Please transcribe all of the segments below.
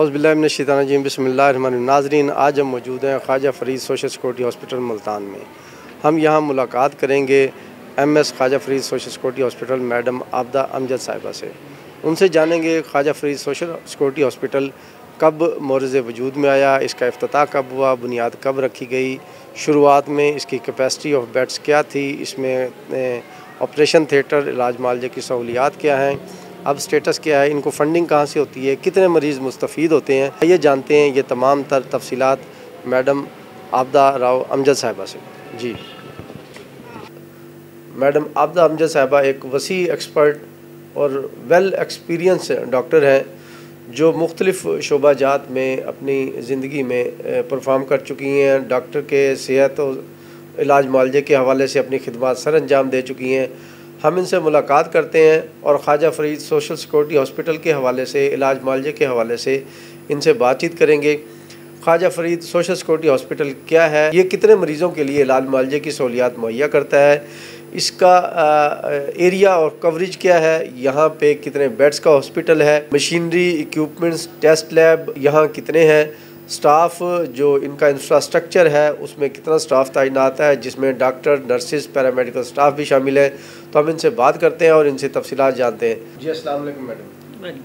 औज़ुबिल्लाहिमिनश्शैतानिर्रजीम बिस्मिल्लाहिर्रहमानिर्रहीम। नाज़रीन, आज हम मौजूद हैं Khwaja Farid social security hospital Multan में। हम यहाँ मुलाकात करेंगे MS Khwaja Farid social security hospital madam Abida Amjad sahiba से। उनसे जानेंगे Khwaja Farid social security hospital कब मोरज़ वजूद में आया, इसका इफ्तिताह कब हुआ, बुनियाद कब रखी गई, शुरुआत में इसकी कैपेसिटी ऑफ बेड्स क्या थी, इसमें ऑपरेशन थिएटर, इलाज मालजे की सहूलियात क्या हैं, अब स्टेटस क्या है, इनको फ़ंडिंग कहाँ से होती है, कितने मरीज़ मुस्तफ़ीद होते हैं, ये जानते हैं। ये तमाम तर तफसीलात मैडम आबदा राव अमजद साहिबा से। जी मैडम आबदा अमजद साहिबा एक वसी एक्सपर्ट और वेल एक्सपीरियंस डॉक्टर हैं जो मुख्तलिफ़ शोबाजात में अपनी ज़िंदगी में परफॉर्म कर चुकी हैं। डॉक्टर के सेहत और इलाज मालजे के हवाले से अपनी खिदमत सर अंजाम दे चुकी हैं। हम इनसे मुलाकात करते हैं और Khwaja Farid social security hospital के हवाले से, इलाज मालजे के हवाले से इनसे बातचीत करेंगे। Khwaja Farid social security hospital क्या है, ये कितने मरीज़ों के लिए इलाज मालजे की सहूलियात मुहैया करता है, इसका एरिया और कवरेज क्या है, यहाँ पे कितने बेड्स का हॉस्पिटल है, मशीनरी, इक्विपमेंट्स, टेस्ट लैब यहाँ कितने हैं, स्टाफ जो इनका इंफ्रास्ट्रक्चर है उसमें कितना स्टाफ तैनात है, जिसमें डॉक्टर, नर्सिस, पैरामेडिकल स्टाफ भी शामिल है। तो हम इनसे बात करते हैं और इनसे तफसीलात जानते हैं। जी अस्सलाम वालेकुम मैडम।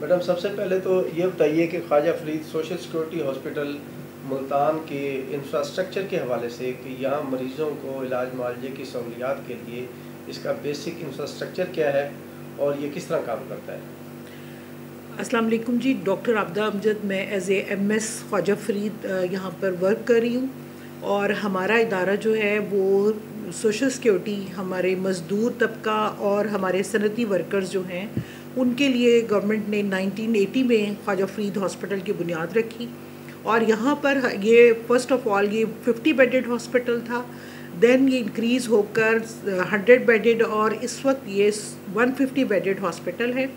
मैडम, सबसे पहले तो ये बताइए कि Khwaja Farid social security hospital Multan के इंफ्रास्ट्रक्चर के हवाले से कि यहाँ मरीज़ों को इलाज मालजे की सहूलियात के लिए इसका बेसिक इंफ्रास्ट्रक्चर क्या है और ये किस तरह काम करता है। अस्सलाम वालेकुम जी। डॉक्टर आबदा अमजद, मैं as a MS Khwaja Farid यहाँ पर वर्क कर रही हूँ और हमारा इदारा जो है वो सोशल सिक्योरिटी, हमारे मज़दूर तबका और हमारे सनती वर्कर्स जो हैं उनके लिए गवर्नमेंट ने 1980 में ख्वाजा फ़रीद हॉस्पिटल की बुनियाद रखी और यहाँ पर ये फ़र्स्ट ऑफ़ ऑल ये 50 बेडेड हॉस्पिटल था, देन ये इंक्रीज़ होकर 100 बेडेड और इस वक्त ये 150 बेडेड हॉस्पिटल है।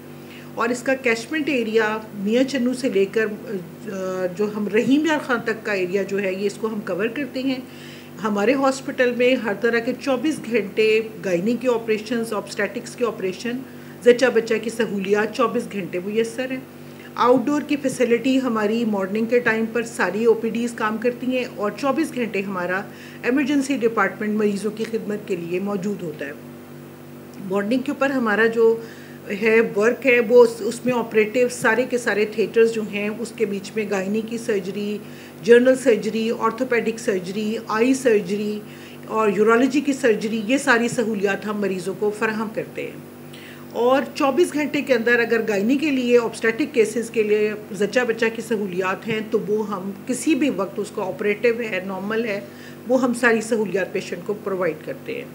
और इसका कैचमेंट एरिया मियाँ चन्नू से लेकर जो हम रहीम यार ख़ान तक का एरिया जो है ये इसको हम कवर करते हैं। हमारे हॉस्पिटल में हर तरह के 24 घंटे गायनी के ऑपरेशंस, ऑब्स्टेटिक्स के ऑपरेशन, जच्चा बच्चा की सहूलियात 24 घंटे मुयस्सर हैं। आउटडोर की फैसिलिटी हमारी मॉर्निंग के टाइम पर सारी OPDs काम करती हैं और 24 घंटे हमारा एमरजेंसी डिपार्टमेंट मरीज़ों की खिदमत के लिए मौजूद होता है। मॉर्निंग के ऊपर हमारा जो है वर्क है वो उसमें ऑपरेटिव सारे के सारे थिएटर्स जो हैं उसके बीच में गायनी की surgery, general surgery, orthopaedic surgery, eye surgery और यूरोलॉजी की सर्जरी, ये सारी सहूलियात हम मरीज़ों को फराहम करते हैं। और 24 घंटे के अंदर अगर गायनी के लिए, ऑब्स्टेटिक केसेस के लिए जच्चा बच्चा की सहूलियात हैं तो वो हम किसी भी वक्त उसको ऑपरेटिव है, नॉर्मल है, वो हम सारी सहूलियात पेशेंट को प्रोवाइड करते हैं।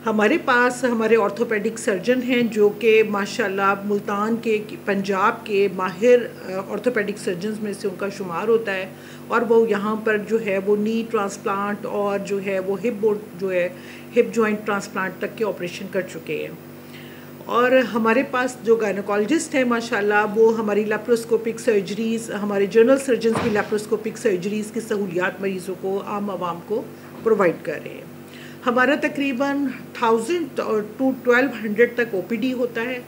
हमारे पास हमारे ऑर्थोपेडिक सर्जन हैं जो कि माशाल्लाह मुल्तान के, पंजाब के माहिर ऑर्थोपेडिक सर्जन्स में से उनका शुमार होता है और वो यहाँ पर जो है वो नी ट्रांसप्लांट और जो है वो हिप जॉइंट ट्रांसप्लांट तक के ऑपरेशन कर चुके हैं। और हमारे पास जो गायनोकोलॉजिस्ट हैं माशाल्लाह वो हमारी लैप्रोस्कोपिक सर्जरीज़, हमारे जनरल सर्जन्स की लैप्रोस्कोपिक सर्जरीज़ की सहूलियात मरीज़ों को, आम आवाम को प्रोवाइड कर रहे हैं। हमारा तकरीबन 1000 to 1200 तक OPD होता है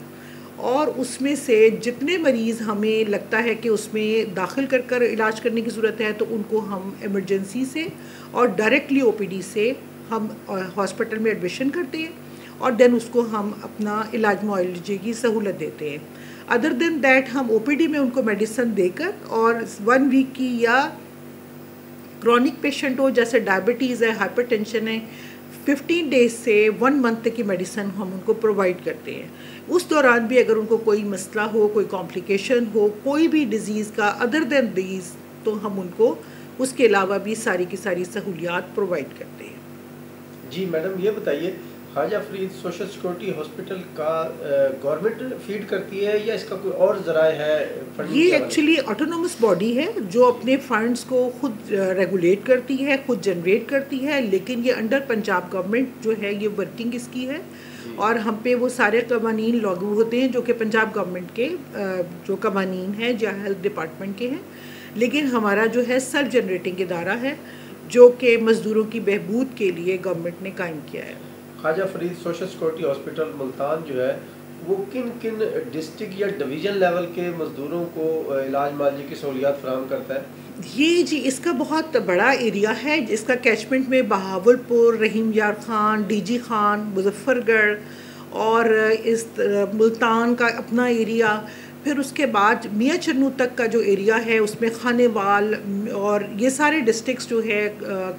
और उसमें से जितने मरीज़ हमें लगता है कि उसमें दाखिल कर इलाज करने की ज़रूरत है तो उनको हम इमरजेंसी से और डायरेक्टली OPD से हम हॉस्पिटल में एडमिशन करते हैं और देन उसको हम अपना इलाज मुआलजे की सहूलत देते हैं। अदर देन दैट हम OPD में उनको मेडिसिन देकर और 1 वीक की या क्रॉनिक पेशेंट हो जैसे डायबिटीज़ है, हाइपरटेंशन है, 15 डेज से 1 मंथ तक की मेडिसिन हम उनको प्रोवाइड करते हैं। उस दौरान भी अगर उनको कोई मसला हो, कोई कॉम्प्लिकेशन हो, कोई भी डिज़ीज़ का अदर देन दीज, तो हम उनको उसके अलावा भी सारी की सारी सहूलियात प्रोवाइड करते हैं। जी मैडम, ये बताइए Khwaja Farid social security hospital का गवर्नमेंट फीड करती है या इसका कोई और ज़राए है? ये एक्चुअली ऑटोनोमस बॉडी है जो अपने फंड्स को खुद रेगुलेट करती है, खुद जनरेट करती है, लेकिन ये अंडर पंजाब गवर्नमेंट जो है ये वर्किंग इसकी है और हम पे वो सारे कवानीन लागू होते हैं जो कि पंजाब गवर्नमेंट के जो कवानीन हैं जो हेल्थ डिपार्टमेंट के हैं, लेकिन हमारा जो है सेल्फ जनरेटिंग इदारा है जो कि मज़दूरों की बहबूद के लिए गवर्नमेंट ने कायम किया है। Khwaja Farid social security hospital Multan जो है वो किन किन डिस्ट्रिक्ट या डिवीज़न लेवल के मज़दूरों को इलाज मालजी की सहूलियात फराहम करता है? ये जी इसका बहुत बड़ा एरिया है। इसका कैचमेंट में बहावलपुर, रहीम यार ख़ान, डीजी ख़ान, मुजफ्फरगढ़ और इस मुल्तान का अपना एरिया, फिर उसके बाद मियाँ चन्नू तक का जो एरिया है उसमें खानेवाल और ये सारे डिस्ट्रिक्ट्स जो है,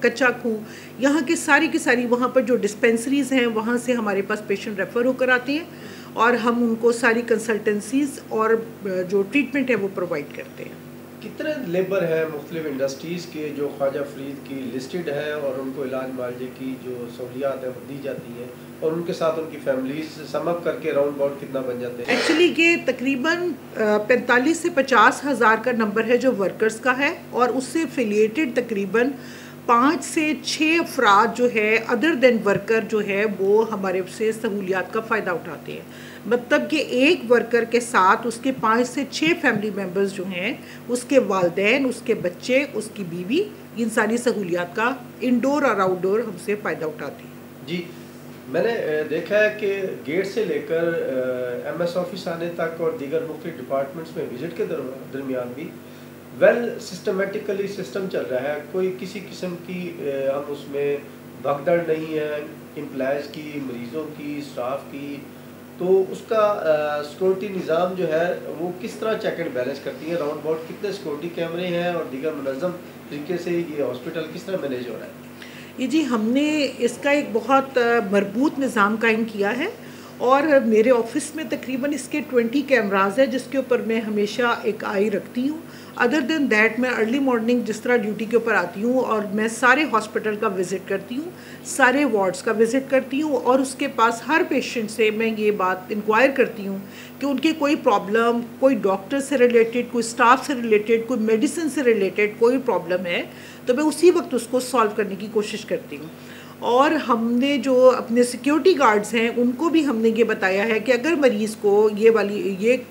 कच्चा खूह, यहाँ की सारी वहाँ पर जो डिस्पेंसरीज़ हैं वहाँ से हमारे पास पेशेंट रेफ़र होकर आते हैं और हम उनको सारी कंसल्टेंसीज़ और जो ट्रीटमेंट है वो प्रोवाइड करते हैं। कितने लेबर है मुख्तलिफ इंडस्ट्रीज़ के जो ख्वाजा फरीद की लिस्टेड है और उनको इलाज मालजे की जो सहूलियात है वो दी जाती हैं, और उनके साथ उनकी फैमिलीज समअप करके राउंड अबाउट कितना बन जाते हैं? एक्चुअली ये तकरीबन 45 से 50 हज़ार का नंबर है जो वर्कर्स का है, और उससे एफिलिएटेड तकरीबन 5 से 6 अफराद जो है अदर देन वर्कर जो है वो हमारे से सहूलियात का फ़ायदा उठाते हैं। मतलब कि एक वर्कर के साथ उसके 5 से 6 फैमिली मेम्बर्स जो हैं, उसके वालिदैन, उसके बच्चे, उसकी बीवी, इन सारी सहूलियात का इंडोर और आउटडोर हमसे फ़ायदा उठाते हैं। जी, मैंने देखा है कि गेट से लेकर MS ऑफिस आने तक और दीगर मुख्तलिफ डिपार्टमेंट्स में विज़िट के दरमियान भी वेल सिस्टमेटिकली सिस्टम चल रहा है। कोई किसी किस्म की हम उसमें भगदड़ नहीं है एम्प्लॉयज़ की, मरीज़ों की, स्टाफ की। तो उसका सिक्योरिटी निज़ाम जो है वो किस तरह चेक एंड बैलेंस करती है? राउंड अबाउट कितने सिक्योरिटी कैमरे हैं और दीगर मुनज़्ज़म तरीके से ये हॉस्पिटल किस तरह मैनेज हो रहा है? ये जी हमने इसका एक बहुत मरबूत निज़ाम कायम किया है, और मेरे ऑफिस में तकरीबन इसके 20 कैमराज है जिसके ऊपर मैं हमेशा एक आई रखती हूँ। अदर देन दैट मैं अर्ली मॉर्निंग जिस तरह ड्यूटी के ऊपर आती हूँ और मैं सारे हॉस्पिटल का विज़िट करती हूँ, सारे वार्ड्स का विज़िट करती हूँ, और उसके पास हर पेशेंट से मैं ये बात इंक्वायर करती हूँ कि उनकी कोई प्रॉब्लम, कोई डॉक्टर से रिलेटेड, कोई स्टाफ से रिलेटेड, कोई मेडिसिन से रिलेटेड कोई प्रॉब्लम है तो मैं उसी वक्त उसको सॉल्व करने की कोशिश करती हूँ। और हमने जो अपने सिक्योरिटी गार्ड्स हैं उनको भी हमने ये बताया है कि अगर मरीज़ को ये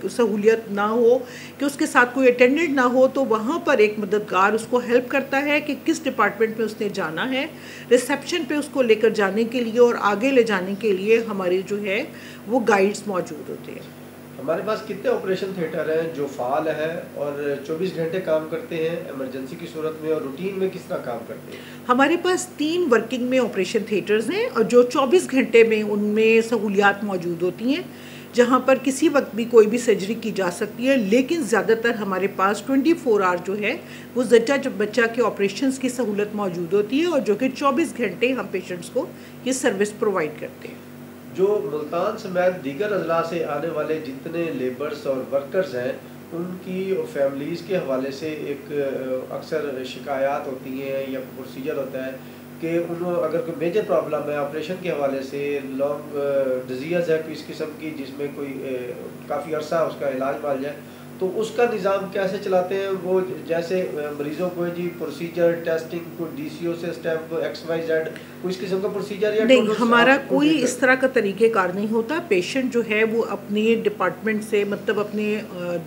सहूलियत ना हो कि उसके साथ कोई अटेंडेंट ना हो, तो वहाँ पर एक मददगार उसको हेल्प करता है कि किस डिपार्टमेंट में उसने जाना है। रिसेप्शन पे उसको लेकर जाने के लिए और आगे ले जाने के लिए हमारे जो है वो गाइड्स मौजूद होते हैं। हमारे पास कितने ऑपरेशन थिएटर हैं जो फ़ाल है और 24 घंटे काम करते हैं इमरजेंसी की सूरत में, और रूटीन में किस तरह काम करते हैं? हमारे पास 3 वर्किंग में ऑपरेशन थिएटर्स हैं और जो 24 घंटे में उनमें सहूलियात मौजूद होती हैं, जहां पर किसी वक्त भी कोई भी सर्जरी की जा सकती है। लेकिन ज़्यादातर हमारे पास 24 आवर जो है वो जच्चा बच्चा के ऑपरेशंस की सहूलत मौजूद होती है, और जो कि 24 घंटे हम पेशेंट्स को ये सर्विस प्रोवाइड करते हैं। जो मुल्तान समेत दीगर अजला से आने वाले जितने लेबर्स और वर्कर्स हैं उनकी फैमिलीज़ के हवाले से एक अक्सर शिकायत होती हैं या प्रोसीजर होता है कि उन्होंने अगर कोई मेजर प्रॉब्लम है ऑपरेशन के हवाले से, लॉन्ग डिजीज़ है किस किस्म की जिसमें कोई काफ़ी अर्सा उसका इलाज माल जाए, तो उसका निज़ाम कैसे चलाते हैं वो? जैसे मरीज़ों को जी प्रोसीजर टेस्टिंग को DCO से स्टैम्प XYZ कोई इस किस्म का प्रोसीजर या नहीं, हमारा कोई इस तरह का तरीक़ेकार नहीं होता। पेशेंट जो है वो अपने डिपार्टमेंट से, मतलब अपने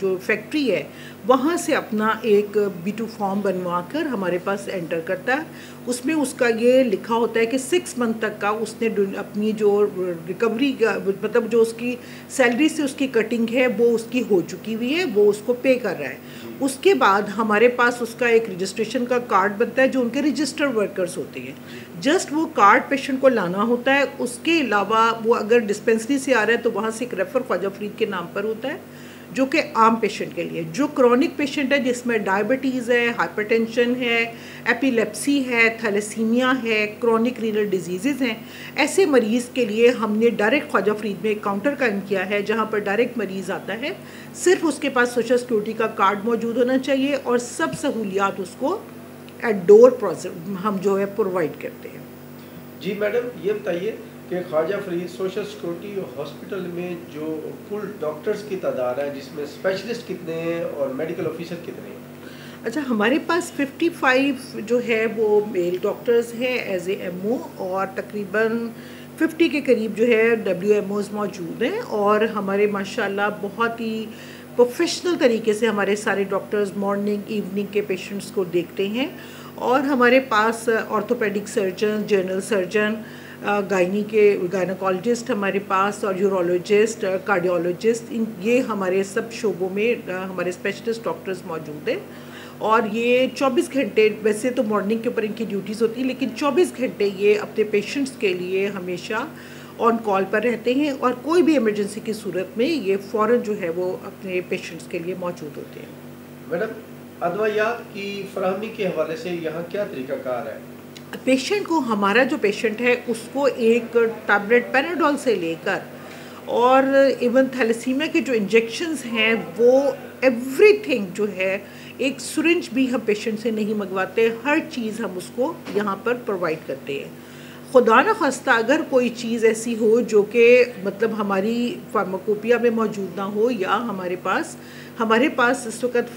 जो फैक्ट्री है वहाँ से अपना एक B2 फॉर्म बनवा कर हमारे पास एंटर करता है। उसमें उसका ये लिखा होता है कि 6 मंथ तक का उसने अपनी जो रिकवरी का, मतलब जो उसकी सैलरी से उसकी कटिंग है वो उसकी हो चुकी हुई है, वो उसको पे कर रहा है। उसके बाद हमारे पास उसका एक रजिस्ट्रेशन का कार्ड बनता है जो उनके रजिस्टर्ड वर्कर्स होते हैं। जस्ट वो कार्ड पेशेंट को लाना होता है। उसके अलावा वो अगर डिस्पेंसरी से आ रहा है तो वहाँ से एक रेफ़र ख्वाजा फरीद के नाम पर होता है, जो कि आम पेशेंट के लिए। जो क्रॉनिक पेशेंट है जिसमें डायबिटीज़ है, हाइपरटेंशन है, एपिलेप्सी है, थैलेसीमिया है, क्रॉनिक रीनल डिजीज़ हैं, ऐसे मरीज़ के लिए हमने डायरेक्ट ख्वाजा फरीद में एक काउंटर कायम किया है जहाँ पर डायरेक्ट मरीज़ आता है। सिर्फ उसके पास सोशल सिक्योरिटी का कार्ड मौजूद होना चाहिए और सब सहूलियात उसको एट डोर हम जो है प्रोवाइड करते हैं। जी मैडम, ये बताइए कि Khwaja Farid social security hospital में जो कुल डॉक्टर्स की तादाद है जिसमें स्पेशलिस्ट कितने हैं और मेडिकल ऑफिसर कितने हैं? अच्छा, हमारे पास 55 जो है वो मेल डॉक्टर्स हैं एज ए MO, और तकरीबन 50 के करीब जो है WMOs मौजूद हैं। और हमारे माशाल्लाह बहुत ही प्रोफेशनल तरीके से हमारे सारे डॉक्टर्स मॉर्निंग इवनिंग के पेशेंट्स को देखते हैं। और हमारे पास orthopaedic surgeon, general surgeon, gynaecologist हमारे पास और यूरोलॉजिस्ट, कार्डियोलॉजिस्ट, ये हमारे सब शोबों में हमारे स्पेशलिस्ट डॉक्टर्स मौजूद हैं। और ये 24 घंटे, वैसे तो मॉर्निंग के ऊपर इनकी ड्यूटीज़ होती है, लेकिन 24 घंटे ये अपने पेशेंट्स के लिए हमेशा ऑन कॉल पर रहते हैं और कोई भी इमरजेंसी की सूरत में ये फ़ौरन जो है वो अपने पेशेंट्स के लिए मौजूद होते हैं। मैडम, अदवायात की फराहमी के हवाले से यहाँ क्या तरीक़ाकार है? पेशेंट को, हमारा जो पेशेंट है उसको एक टैबलेट पैराडोल से लेकर और इवन थैलेसीमिया के जो इंजेक्शंस हैं वो एवरीथिंग जो है, एक सिरिंज भी हम पेशेंट से नहीं मंगवाते, हर चीज़ हम उसको यहाँ पर प्रोवाइड करते हैं। खुदा न खास्ता अगर कोई चीज़ ऐसी हो जो कि मतलब हमारी फार्माकोपिया में मौजूद ना हो या हमारे पास इस वक्त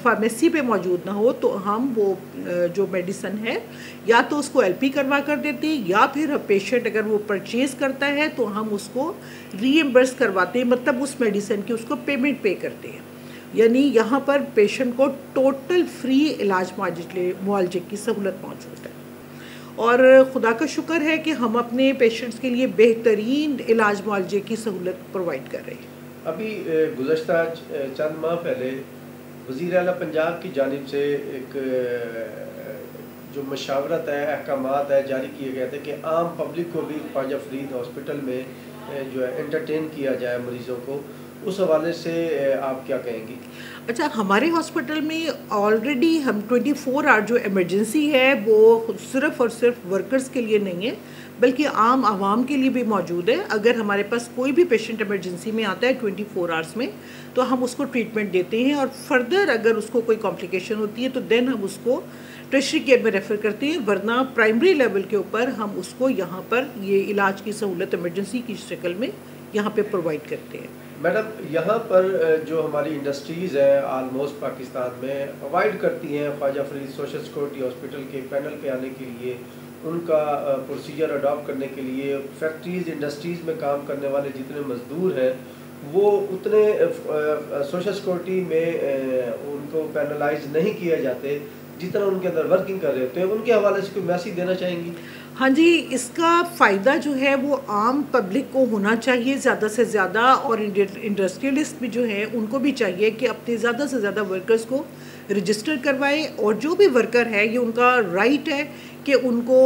फार्मेसी पे मौजूद ना हो, तो हम वो जो मेडिसिन है या तो उसको एलपी करवा कर देते हैं या फिर पेशेंट अगर वो परचेज़ करता है तो हम उसको रीएम्बर्स करवाते हैं, मतलब उस मेडिसिन की उसको पेमेंट पे करते हैं। यानी यहाँ पर पेशेंट को टोटल फ्री इलाज मुआलजे की सहूलत मौजूद है और खुदा का शुक्र है कि हम अपने पेशेंट्स के लिए बेहतरीन इलाज मुआलजे की सहूलत प्रोवाइड कर रहे हैं। अभी गुज़श्ता चंद माह पहले वज़ीर आला पंजाब की जानिब से एक जो मशावरत है, अहकामात है, जारी किए गए थे कि आम पब्लिक को भी ख्वाजा फरीद हॉस्पिटल में जो है एंटरटेन किया जाए मरीज़ों को, उस हवाले से आप क्या कहेंगी? अच्छा, हमारे हॉस्पिटल में ऑलरेडी हम 24 आवर जो इमरजेंसी है वो सिर्फ़ और सिर्फ वर्कर्स के लिए नहीं है बल्कि आम आवाम के लिए भी मौजूद है। अगर हमारे पास कोई भी पेशेंट इमरजेंसी में आता है 24 आवर्स में तो हम उसको ट्रीटमेंट देते हैं और फर्दर अगर उसको कोई कॉम्प्लिकेशन होती है तो देन हम उसको टर्शरी केयर में रेफ़र करते हैं, वरना प्राइमरी लेवल के ऊपर हम उसको यहाँ पर ये इलाज की सहूलत इमरजेंसी की शक्ल में यहाँ पे प्रोवाइड करते हैं। मैडम, यहाँ पर जो हमारी इंडस्ट्रीज़ हैं आलमोस्ट पाकिस्तान में अवॉइड करती हैं Khwaja Farid social security hospital के पैनल पे आने के लिए, उनका प्रोसीजर अडॉप्ट करने के लिए। फैक्ट्रीज़, इंडस्ट्रीज़ में काम करने वाले जितने मज़दूर हैं वो उतने सोशल सिक्योरिटी में उनको पैनलाइज नहीं किए जाते जितना उनके अंदर वर्किंग कर रहे होते हैं। उनके हवाले से कोई मैसेज देना चाहेंगी? हाँ जी, इसका फ़ायदा जो है वो आम पब्लिक को होना चाहिए ज़्यादा से ज़्यादा, और इंडस्ट्रियलिस्ट भी जो हैं उनको भी चाहिए कि अपने ज़्यादा से ज़्यादा वर्कर्स को रजिस्टर करवाएं। और जो भी वर्कर है ये उनका राइट है कि उनको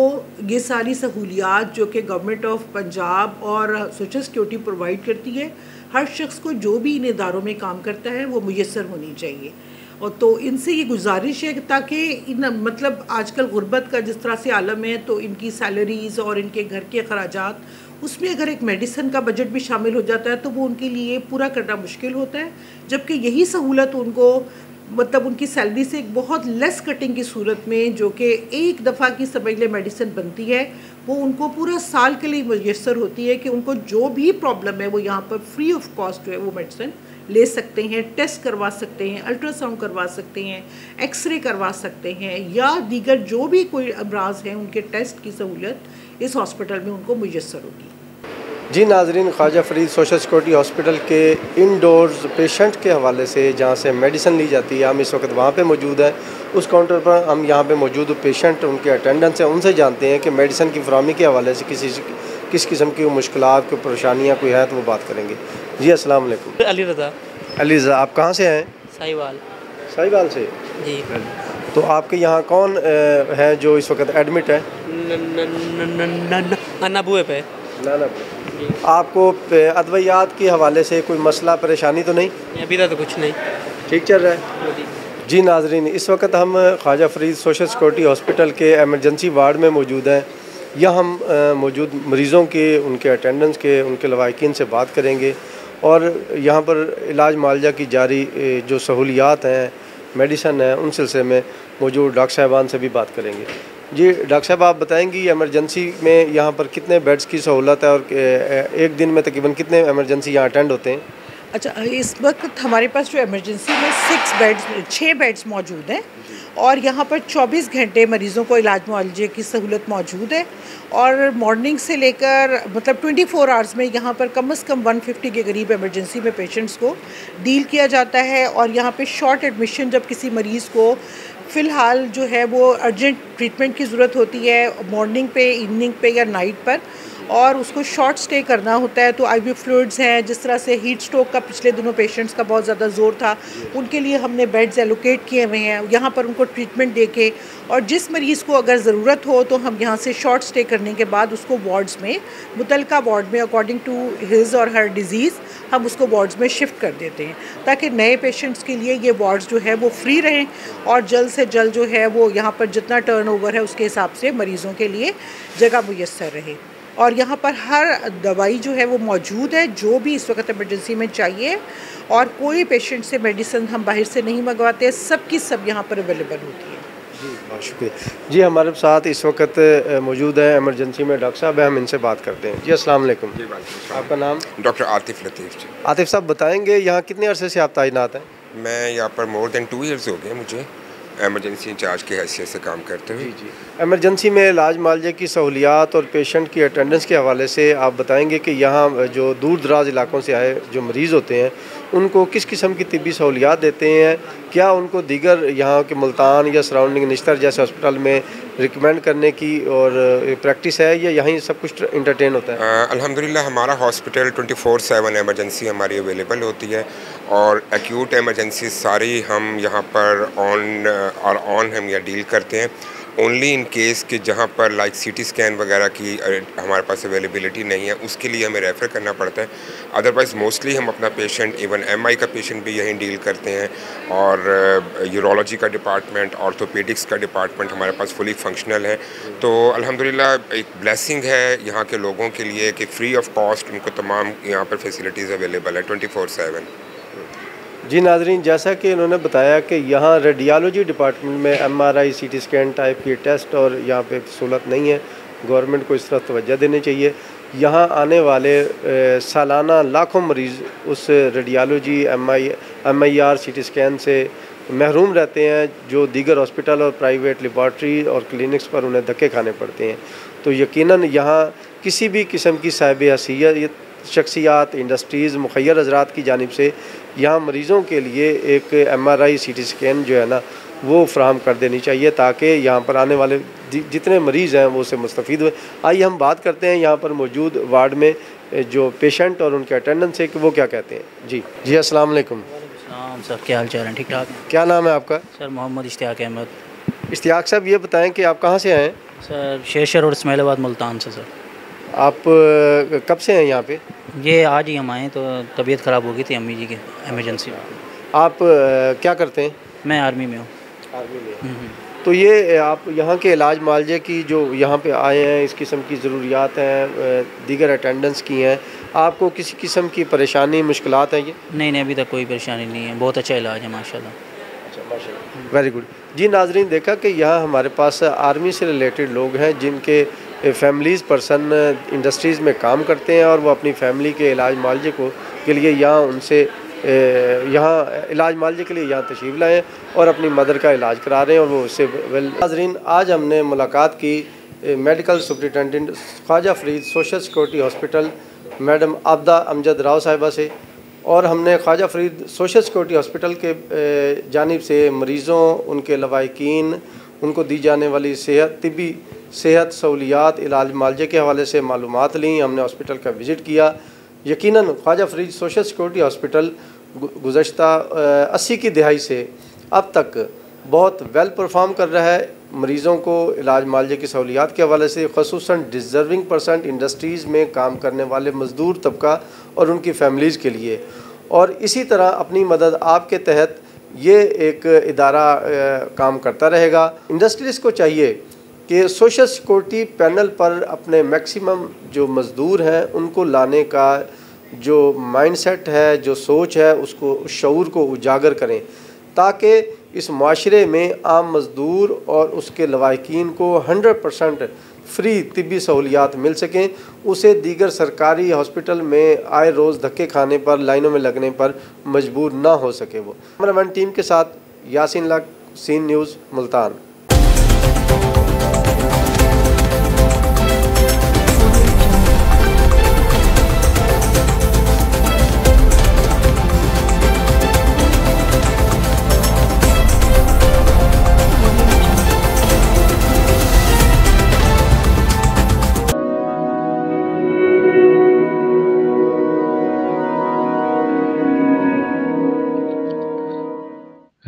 ये सारी सहूलियात जो कि गवर्नमेंट ऑफ पंजाब और सोशल सिक्योरिटी प्रोवाइड करती है, हर शख्स को जो भी इन इदारों में काम करता है वो मुयस्सर होनी चाहिए। और तो इनसे ये गुजारिश है ताकि इन मतलब आजकल गुर्बत का जिस तरह से आलम है तो इनकी सैलरीज़ और इनके घर के अखराजात, उसमें अगर एक मेडिसिन का बजट भी शामिल हो जाता है तो वो उनके लिए पूरा करना मुश्किल होता है, जबकि यही सहूलत उनको मतलब उनकी सैलरी से एक बहुत लेस कटिंग की सूरत में जो कि एक दफ़ा की समझ ले मेडिसिन बनती है वो उनको पूरा साल के लिए मुयस्सर होती है कि उनको जो भी प्रॉब्लम है वो यहाँ पर फ्री ऑफ कॉस्ट जो है वो मेडिसिन ले सकते हैं, टेस्ट करवा सकते हैं, अल्ट्रासाउंड करवा सकते हैं, एक्सरे करवा सकते हैं या दीगर जो भी कोई अमराज हैं उनके टेस्ट की सहूलियत इस हॉस्पिटल में उनको मुयस्सर होगी। जी नाजरीन, Khwaja Farid social security hospital के इंडोर्स पेशेंट के हवाले से जहाँ से मेडिसिन ली जाती है, हम इस वक्त वहाँ पे मौजूद हैं। उस काउंटर पर हम यहाँ पे मौजूद पेशेंट, उनके अटेंडेंट्स हैं, उनसे जानते हैं कि मेडिसिन की फराहमी के हवाले से किस किस्म की मुश्किलात, कोई परेशानियाँ कोई है तो वो बात करेंगे। जी अस्सलाम वालेकुम। अली रज़ा। अली रज़ा, आप कहाँ से हैं? साहिवाल से। जी। तो आपके यहाँ कौन है जो इस वक्त एडमिट है? नानाबुए पे। आपको अदवियात के हवाले से कोई मसला परेशानी तो नहीं? अभी तक तो कुछ नहीं, ठीक चल रहा है। जी नाजरीन, इस वक्त हम Khwaja Farid social security hospital के एमरजेंसी वार्ड में मौजूद हैं। यहाँ हम मौजूद मरीज़ों के, उनके अटेंडेंट्स के, उनके लवाकिन से बात करेंगे और यहाँ पर इलाज मुआलजा की जारी जो सहूलियात हैं, मेडिसन है, उन सिलसिले में मौजूद डॉक्टर साहबान से भी बात करेंगे। जी डॉक्टर साहब, आप बताएंगी इमरजेंसी में यहाँ पर कितने बेड्स की सहूलत है और एक दिन में तकरीबन कितने इमरजेंसी यहाँ अटेंड होते हैं? अच्छा, इस वक्त हमारे पास जो इमरजेंसी में 6 बेड्स मौजूद हैं और यहाँ पर 24 घंटे मरीज़ों को इलाज मुआलजे की सहूलत मौजूद है और मॉर्निंग से लेकर मतलब 24 आवर्स में यहाँ पर कम से कम 150 के करीब इमरजेंसी में पेशेंट्स को डील किया जाता है। और यहाँ पे शॉर्ट एडमिशन जब किसी मरीज़ को फ़िलहाल जो है वो अर्जेंट ट्रीटमेंट की ज़रूरत होती है मॉर्निंग पे, इवनिंग पे या नाइट पर, और उसको शॉर्ट स्टे करना होता है। तो आईवी फ्लूइड्स हैं, जिस तरह से हीट स्ट्रोक का पिछले दिनों पेशेंट्स का बहुत ज़्यादा ज़ोर था, उनके लिए हमने बेड्स एलोकेट किए हुए हैं, यहाँ पर उनको ट्रीटमेंट देके, और जिस मरीज़ को अगर ज़रूरत हो तो हम यहाँ से शॉर्ट स्टे करने के बाद उसको वार्ड्स में, मुतलका वार्ड में अकॉर्डिंग टू हिज और हर डिज़ीज़ हम उसको वार्ड्स में शिफ्ट कर देते हैं, ताकि नए पेशेंट्स के लिए ये वार्ड्स जो है वो फ्री रहें और जल्द से जल्द जो है वो यहाँ पर जितना टर्नओवर है उसके हिसाब से मरीज़ों के लिए जगह मुयस्सर रहे। और यहाँ पर हर दवाई जो है वो मौजूद है जो भी इस वक्त इमरजेंसी में चाहिए, और कोई पेशेंट से मेडिसिन हम बाहर से नहीं मंगवाते, सब की सब यहाँ पर अवेलेबल होती है। जी बहुत शुक्रिया जी। हमारे साथ इस वक्त मौजूद है इमरजेंसी में डॉक्टर साहब हैं, हम इनसे बात करते हैं। जी अस्सलाम वालेकुम। जी आपका नाम? डॉक्टर आतिफ लतीफ़ जी। आतिफ साहब बताएंगे यहाँ कितने अरसे से आप तैनात हैं? मैं यहाँ पर मोर देन 2 इयर्स हो गए मुझे एमरजेंसी इंचार्ज की हैसियत से काम करते हुए। जी। इमरजेंसी में इलाज मालजे की सहूलियात और पेशेंट की अटेंडेंस के हवाले से आप बताएंगे कि यहाँ जो दूर दराज इलाकों से आए जो मरीज़ होते हैं उनको किस किस्म की तिब्बी सहूलियात देते हैं? क्या उनको दीगर यहाँ के मुल्तान या सराउंडिंग निश्तर जैसे हॉस्पिटल में रिकमेंड करने की और प्रैक्टिस है, या यहीं सब कुछ इंटरटेन होता है? अल्हम्दुलिल्लाह हमारा हॉस्पिटल 24/7 एमरजेंसी हमारी अवेलेबल होती है, और एक्यूट एमरजेंसी सारी हम यहाँ पर ऑन हम या डील करते हैं। ओनली इन केस कि जहाँ पर लाइक सीटी स्कैन वगैरह की हमारे पास अवेलेबिलिटी नहीं है, उसके लिए हमें रेफ़र करना पड़ता है। अदरवाइज़ मोस्टली हम अपना पेशेंट, इवन एमआई का पेशेंट भी यहीं डील करते हैं, और यूरोलॉजी का डिपार्टमेंट, ऑर्थोपेडिक्स का डिपार्टमेंट हमारे पास फुली फंक्शनल है। तो अल्हम्दुलिल्लाह एक ब्लेसिंग है यहाँ के लोगों के लिए कि फ्री ऑफ कॉस्ट उनको तमाम यहाँ पर फैसिलिटीज़ अवेलेबल है 24/7। जी नाजरीन, जैसा कि इन्होंने बताया कि यहाँ रेडियोलॉजी डिपार्टमेंट में एमआरआई, सीटी स्कैन टाइप की टेस्ट और यहाँ पे सहूलत नहीं है। गवर्नमेंट को इस तरफ तवज्जो देनी चाहिए। यहाँ आने वाले सालाना लाखों मरीज़ उस रेडियोलॉजी, एमआईआर, सीटी स्कैन से महरूम रहते हैं, जो दीगर हॉस्पिटल और प्राइवेट लेबॉर्ट्री और क्लिनिक्स पर उन्हें धक्के खाने पड़ते हैं। तो यकीनन यहाँ किसी भी किस्म की साहिब हैसियत शख्सियात, इंडस्ट्रीज़, मुखय्यर हज़रात की जानिब से यहाँ मरीज़ों के लिए एक एमआरआई, सीटी स्कैन जो है ना वो फ्राहम कर देनी चाहिए, ताकि यहाँ पर आने वाले जितने मरीज़ हैं वो उससे मुस्तफ़ीद हुए। आइए हम बात करते हैं यहाँ पर मौजूद वार्ड में जो पेशेंट और उनके अटेंडेंस है कि वो क्या कहते हैं। जी अस्सलाम वालेकुम। सर क्या हाल चाल है? ठीक ठाक। क्या नाम है आपका? सर मोहम्मद इश्तियाक अहमद। इश्तियाक साहब ये बताएं कि आप कहाँ से आए हैं? सर शेरशाह रोड, इस्माइलाबाद, मुल्तान से। सर आप कब से हैं यहाँ पे? ये आज ही हम आए, तो तबीयत ख़राब हो गई थी अम्मी जी की एमरजेंसी में। आप क्या करते हैं? मैं आर्मी में हूँ। आर्मी में। तो ये आप यहाँ के इलाज मालजे की जो यहाँ पे आए हैं, इस किस्म की ज़रूरियात हैं, दीगर अटेंडेंस की हैं, आपको किसी किस्म की परेशानी, मुश्किलात हैं ये? नहीं, अभी तक कोई परेशानी नहीं है, बहुत अच्छा इलाज है माशाल्लाह। अच्छा माशाल्लाह, वेरी गुड। जी नाजरीन, देखा कि यहाँ हमारे पास आर्मी से रिलेटेड लोग हैं जिनके फैमिलीज़ पर्सन इंडस्ट्रीज़ में काम करते हैं, और वो अपनी फैमिली के इलाज मालजे के लिए यहाँ उनसे यहाँ इलाज मालजे के लिए यहाँ तशरीफ़ लाए और अपनी मदर का इलाज करा रहे हैं, और वो उससे वेल। नाज़रीन, आज हमने मुलाकात की medical superintendent Khwaja Farid social security hospital madam Abida Amjad Rao sahiba से, और हमने Khwaja Farid social security hospital के जानिब से मरीज़ों, उनके लवाहिकीन, उनको दी जाने वाली तिब्बी सेहत सहूलियात, इलाज मालजे के हवाले से मालूमात ली। हमने हॉस्पिटल का विज़िट किया। यकीनन Khwaja Farid social security hospital गुज़श्ता 80 की दहाई से अब तक बहुत वेल परफॉर्म कर रहा है मरीज़ों को इलाज मालजे की सहूलियात के हवाले से, ख़ुसूसन डिज़र्विंग पर्सन, इंडस्ट्रीज़ में काम करने वाले मज़दूर तबका और उनकी फैमिलीज़ के लिए। और इसी तरह अपनी मदद आपके तहत ये एक इदारा काम करता रहेगा। इंडस्ट्रीज़ को चाहिए कि सोशल सिक्योरिटी पैनल पर अपने मैक्सिमम जो मज़दूर हैं उनको लाने का जो माइंडसेट है, जो सोच है, उसको, उस शऊर को उजागर करें, ताकि इस माशरे में आम मज़दूर और उसके लवाहिकीन को 100% फ्री तिब्बी सहूलियात मिल सकें, उसे दीगर सरकारी हॉस्पिटल में आए रोज़ धक्के खाने पर, लाइनों में लगने पर मजबूर ना हो सके। वो कैमरामैन टीम के साथ यासीन लक, सीन न्यूज़, मुल्तान।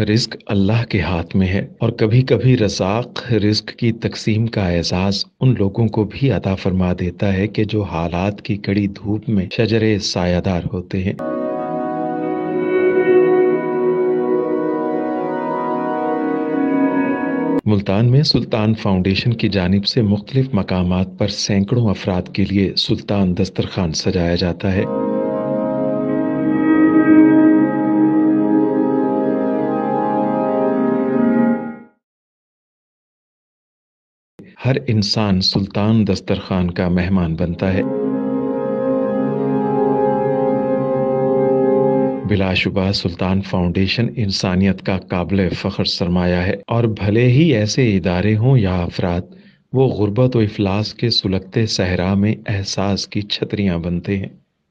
रिस्क अल्लाह के हाथ में है और कभी कभी रज़ाक रिस्क की तकसीम का एहसास उन लोगों को भी अता फरमा देता है कि जो हालात की कड़ी धूप में शजरे सायादार होते हैं। मुल्तान में सुल्तान फाउंडेशन की जानिब से मुख्तलिफ मकामात पर सैकड़ों अफराद के लिए सुल्तान दस्तरखान सजाया जाता है। हर इंसान सुल्तान दस्तरखान का मेहमान बनता है। बिलाशुबा सुल्तान फाउंडेशन इंसानियत का काबिल फ़ख्र सरमाया है और भले ही ऐसे इदारे हों या अफराद, वो गुर्बत व इफलास के सुलगते सहरा में एहसास की छतरियाँ बनते हैं।